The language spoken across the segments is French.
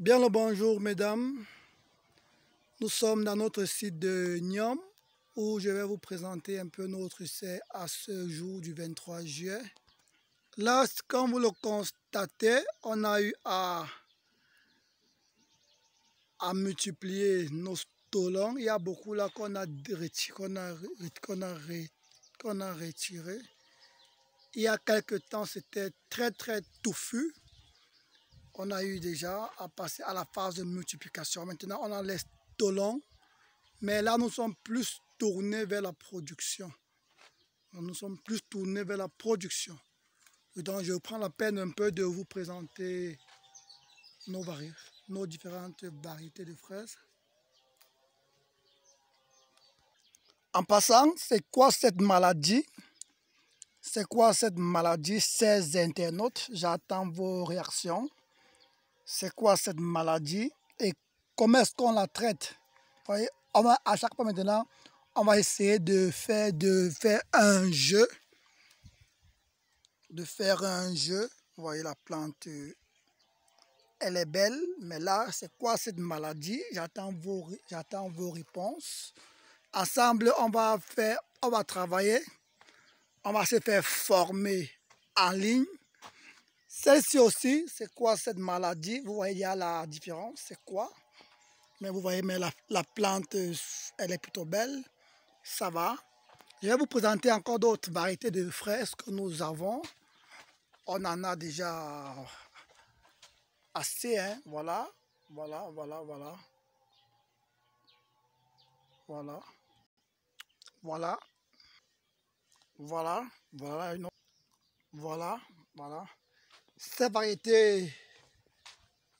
Bien le bonjour mesdames, nous sommes dans notre site de Niom où je vais vous présenter un peu notre essai à ce jour du 23 juillet. Là, comme vous le constatez, on a eu à multiplier nos stolons. Il y a beaucoup là qu'on a retiré. Il y a quelques temps, c'était très touffu. On a eu déjà à passer à la phase de multiplication. Maintenant, on a les stolons, mais là, nous sommes plus tournés vers la production. Nous sommes plus tournés vers la production. Et donc, je prends la peine un peu de vous présenter nos différentes variétés de fraises. En passant, c'est quoi cette maladie? C'est quoi cette maladie, chers internautes? J'attends vos réactions. C'est quoi cette maladie et comment est-ce qu'on la traite? Vous voyez, à chaque fois maintenant, on va essayer de faire un jeu. Vous voyez, la plante, elle est belle, mais là, c'est quoi cette maladie? J'attends vos réponses. Ensemble, on va travailler. On va se faire former en ligne. Celle-ci aussi, c'est quoi cette maladie? Vous voyez, il y a la différence, c'est quoi? Mais vous voyez, mais la plante, elle est plutôt belle, ça va. Je vais vous présenter encore d'autres variétés de fraises que nous avons. On en a déjà assez, hein? Voilà. Voilà une autre. Voilà. Ces variétés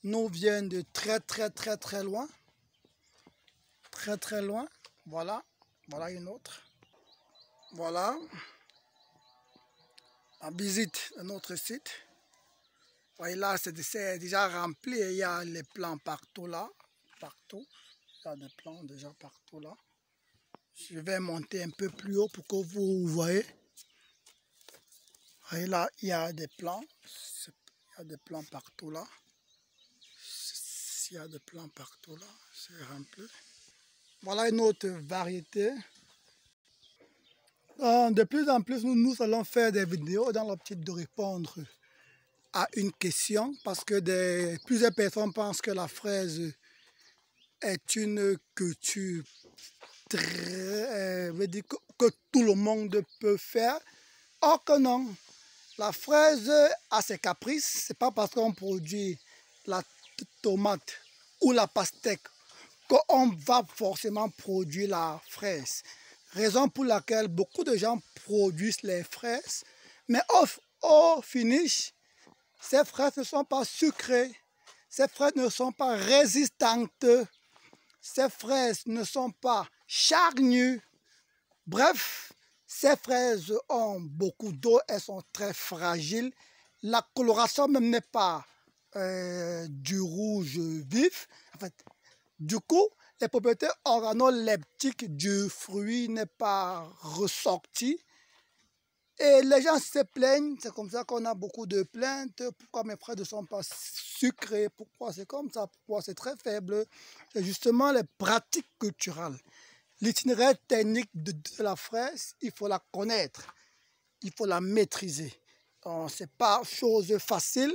nous viennent de très loin. Très loin. Voilà une autre. Voilà. On visite notre site. Vous voyez là, c'est déjà rempli. Il y a les plants partout là. Partout. Il y a des plants déjà partout là. Je vais monter un peu plus haut pour que vous voyez. Vous voyez là, il y a des plants. Il y a des plants partout là. Il y a des plants partout là. C'est rempli. Voilà une autre variété. De plus en plus, nous allons faire des vidéos dans l'optique de répondre à une question parce que plusieurs personnes pensent que la fraise est une culture que tout le monde peut faire. Or que non, la fraise a ses caprices. C'est pas parce qu'on produit la tomate ou la pastèque qu'on va forcément produire la fraise. Raison pour laquelle beaucoup de gens produisent les fraises, mais au finish, ces fraises ne sont pas sucrées, ces fraises ne sont pas résistantes, ces fraises ne sont pas charnues. Bref, ces fraises ont beaucoup d'eau, elles sont très fragiles. La coloration même n'est pas du rouge vif. En fait, du coup, les propriétés organoleptiques du fruit n'est pas ressorties. Et les gens se plaignent, c'est comme ça qu'on a beaucoup de plaintes. Pourquoi mes fraises ne sont pas sucrées? Pourquoi c'est comme ça? Pourquoi c'est très faible? C'est justement les pratiques culturelles. L'itinéraire technique de la fraise, il faut la connaître, il faut la maîtriser. Ce n'est pas chose facile,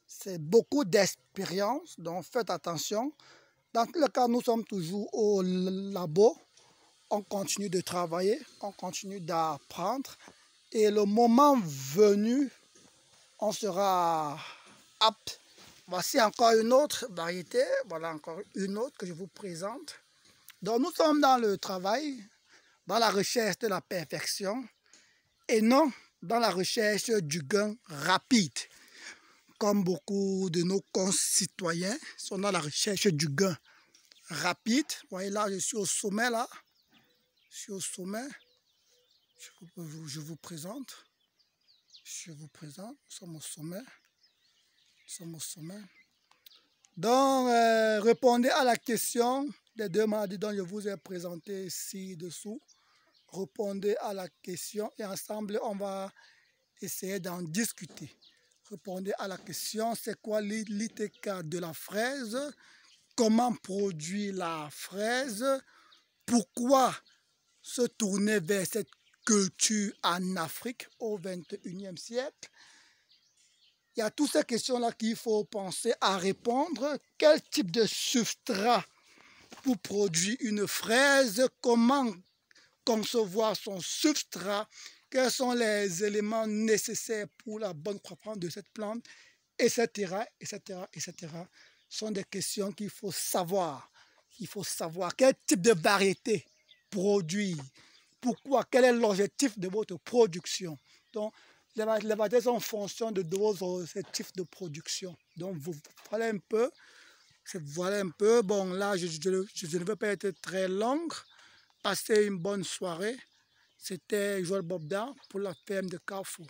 c'est beaucoup d'expérience, donc faites attention. Dans tous les cas, nous sommes toujours au labo, on continue de travailler, on continue d'apprendre. Et le moment venu, on sera apte. Voici encore une autre variété, voilà encore une autre que je vous présente. Donc nous sommes dans le travail, dans la recherche de la perfection et non dans la recherche du gain rapide. Comme beaucoup de nos concitoyens sont dans la recherche du gain rapide. Vous voyez là, je suis au sommet là. Je suis au sommet. Je vous présente. Nous sommes au sommet. Donc, répondez à la question des deux maladies dont je vous ai présenté ci-dessous. Répondez à la question et ensemble, on va essayer d'en discuter. répondez à la question, c'est quoi l'ITK de la fraise? Comment produire la fraise? Pourquoi se tourner vers cette culture en Afrique au XXIe siècle? Il y a toutes ces questions-là qu'il faut penser à répondre. Quel type de substrat pour produire une fraise? Comment concevoir son substrat? Quels sont les éléments nécessaires pour la bonne croissance de cette plante? Etc., etc., etc. Ce sont des questions qu'il faut savoir. Il faut savoir quel type de variété produire. Pourquoi? Quel est l'objectif de votre production? Donc, les variétés sont en fonction de vos objectifs de production. Donc, vous voilà un peu. Voilà un peu. Bon, là, je ne veux pas être très longue. Passez une bonne soirée. C'était Joël Bobda pour la ferme de Carrefour.